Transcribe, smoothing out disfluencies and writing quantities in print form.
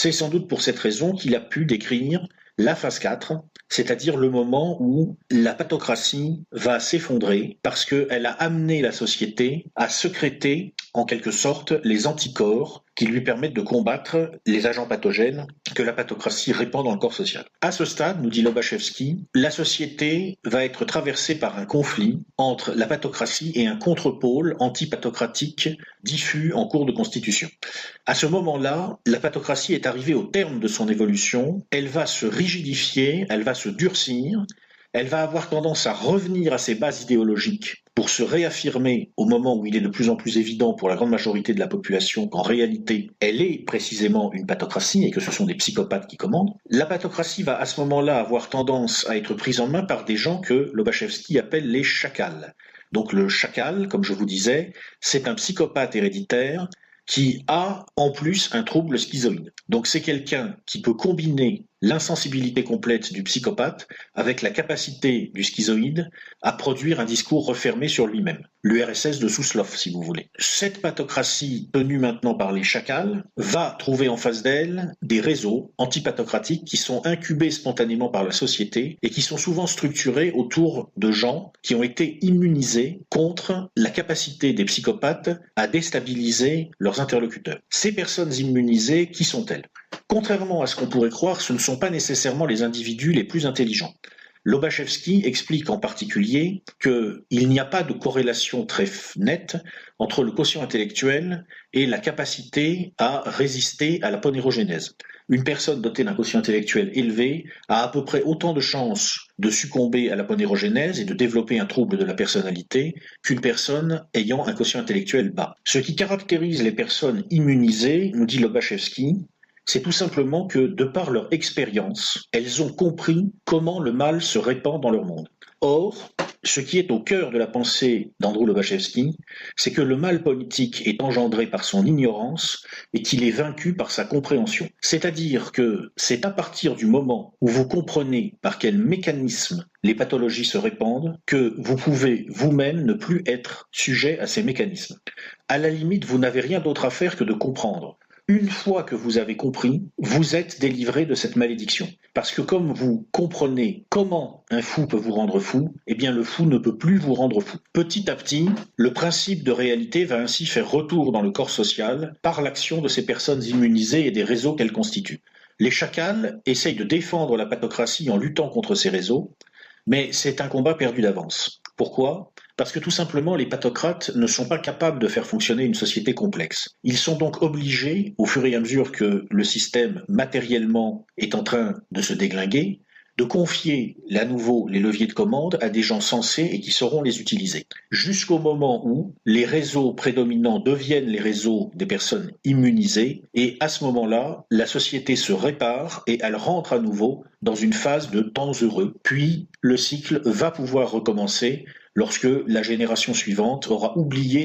C'est sans doute pour cette raison qu'il a pu décrire la phase 4, c'est-à-dire le moment où la pathocratie va s'effondrer parce qu'elle a amené la société à sécréter en quelque sorte les anticorps qui lui permettent de combattre les agents pathogènes que la pathocratie répand dans le corps social. À ce stade, nous dit Lobachevsky, la société va être traversée par un conflit entre la pathocratie et un contre-pôle antipathocratique diffus en cours de constitution. À ce moment-là, la pathocratie est arrivée au terme de son évolution, elle va se rigidifier, elle va se durcir, elle va avoir tendance à revenir à ses bases idéologiques pour se réaffirmer au moment où il est de plus en plus évident pour la grande majorité de la population qu'en réalité, elle est précisément une pathocratie et que ce sont des psychopathes qui commandent. La pathocratie va à ce moment-là avoir tendance à être prise en main par des gens que Lobachevsky appelle les chacals. Donc le chacal, comme je vous disais, c'est un psychopathe héréditaire qui a en plus un trouble schizoïde. Donc c'est quelqu'un qui peut combiner l'insensibilité complète du psychopathe avec la capacité du schizoïde à produire un discours refermé sur lui-même. L'URSS de Souslov, si vous voulez. Cette pathocratie tenue maintenant par les chacals va trouver en face d'elle des réseaux antipathocratiques qui sont incubés spontanément par la société et qui sont souvent structurés autour de gens qui ont été immunisés contre la capacité des psychopathes à déstabiliser leurs interlocuteurs. Ces personnes immunisées, qui sont-elles ? Contrairement à ce qu'on pourrait croire, ce ne sont pas nécessairement les individus les plus intelligents. Lobachevsky explique en particulier qu'il n'y a pas de corrélation très nette entre le quotient intellectuel et la capacité à résister à la ponérogénèse. Une personne dotée d'un quotient intellectuel élevé a à peu près autant de chances de succomber à la ponérogénèse et de développer un trouble de la personnalité qu'une personne ayant un quotient intellectuel bas. Ce qui caractérise les personnes immunisées, nous dit Lobachevsky, c'est tout simplement que, de par leur expérience, elles ont compris comment le mal se répand dans leur monde. Or, ce qui est au cœur de la pensée d'Andrew Lobachevsky, c'est que le mal politique est engendré par son ignorance et qu'il est vaincu par sa compréhension. C'est-à-dire que c'est à partir du moment où vous comprenez par quel mécanisme les pathologies se répandent que vous pouvez vous-même ne plus être sujet à ces mécanismes. À la limite, vous n'avez rien d'autre à faire que de comprendre. Une fois que vous avez compris, vous êtes délivré de cette malédiction. Parce que comme vous comprenez comment un fou peut vous rendre fou, eh bien le fou ne peut plus vous rendre fou. Petit à petit, le principe de réalité va ainsi faire retour dans le corps social par l'action de ces personnes immunisées et des réseaux qu'elles constituent. Les chacals essayent de défendre la pathocratie en luttant contre ces réseaux, mais c'est un combat perdu d'avance. Pourquoi ? Parce que tout simplement, les pathocrates ne sont pas capables de faire fonctionner une société complexe. Ils sont donc obligés, au fur et à mesure que le système matériellement est en train de se déglinguer, de confier à nouveau les leviers de commande à des gens sensés et qui sauront les utiliser. Jusqu'au moment où les réseaux prédominants deviennent les réseaux des personnes immunisées, et à ce moment-là, la société se répare et elle rentre à nouveau dans une phase de temps heureux. Puis, le cycle va pouvoir recommencer lorsque la génération suivante aura oublié